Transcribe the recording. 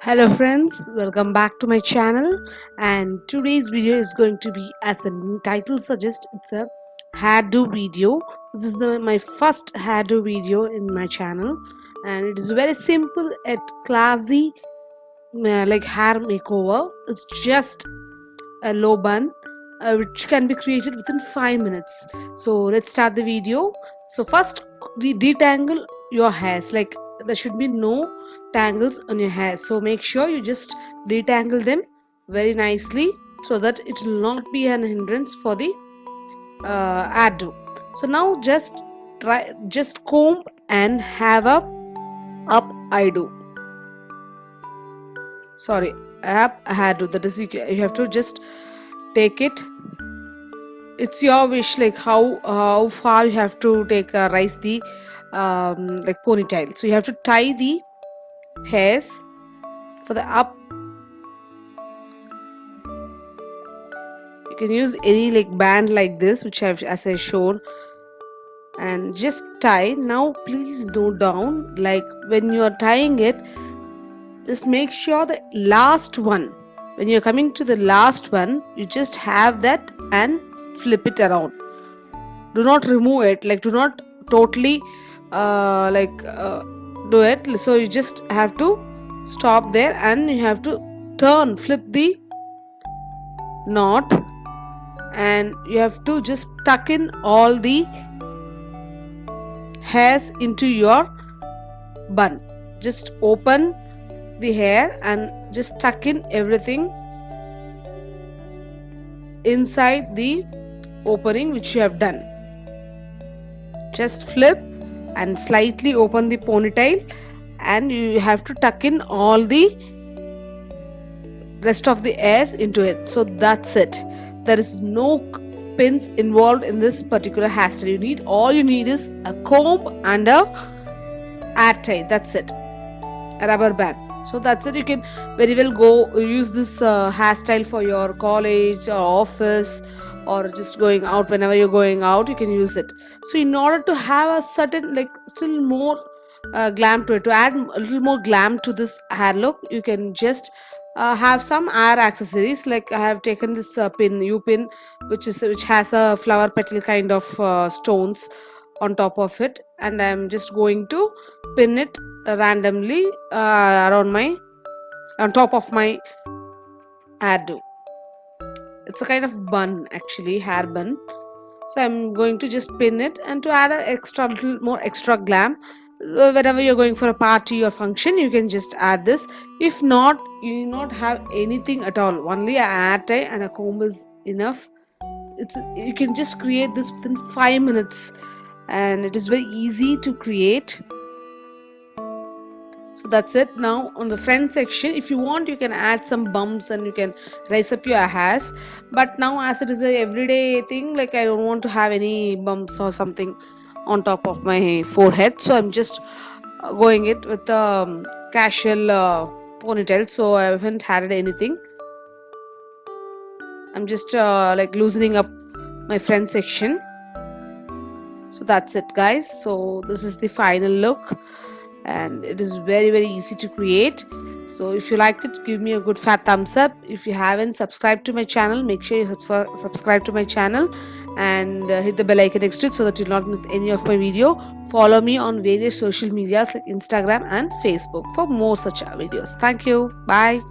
Hello friends, welcome back to my channel, and today's video is going to be, as the title suggests, it's a hairdo video. This is my first hairdo video in my channel, and it is very simple yet classy, like hair makeover. It's just a low bun, which can be created within 5 minutes. So let's start the video. So first, detangle your hairs. Like, there should be no tangles on your hair, so make sure you just detangle them very nicely so that it will not be an hindrance for the hairdo. So now just comb and have a up I do sorry up hairdo. That is, you have to just take it. It's your wish, like how far you have to take rise the like ponytail. So you have to tie the hairs for the up. You can use any like band like this, which as I shown, and just tie. Now please note down, like when you are tying it, just make sure the last one, when you're coming to the last one, you just have that and flip it around. Do not remove it, like do not totally do it. So you just have to stop there and you have to flip the knot, and you have to just tuck in all the hairs into your bun. Just open the hair and just tuck in everything inside the opening which you have done. Just flip and slightly open the ponytail, and you have to tuck in all the rest of the hairs into it. So that's it. There is no pins involved in this particular hairstyle. All you need is a comb and a hair tie. That's it. A rubber band. So that's it. You can very well go use this hairstyle for your college or office, or just going out. Whenever you're going out, you can use it. So in order to have a certain, like, still more glam to it, to add a little more glam to this hair look, you can just have some hair accessories. Like, I have taken this U pin, which has a flower petal kind of stones on top of it, and I'm just going to pin it randomly on top of my hairdo. It's a kind of bun, actually, hair bun. So I'm going to just pin it, and to add a little more extra glam, whenever you're going for a party or function, you can just add this. If not, you do not have anything at all, only a hair tie and a comb is enough. You can just create this within 5 minutes, and it is very easy to create. So that's it. Now on the front section, if you want, you can add some bumps and you can rise up your hairs, but now as it is a everyday thing, like, I don't want to have any bumps or something on top of my forehead, so I'm just going it with a casual ponytail. So I haven't added anything. I'm just like loosening up my front section. So that's it, guys. So this is the final look, and it is very, very easy to create. So if you liked it, give me a good fat thumbs up. If you haven't subscribed to my channel, make sure you subscribe to my channel and hit the bell icon next to it so that you'll not miss any of my video. Follow me on various social medias like Instagram and Facebook for more such videos. Thank you. Bye.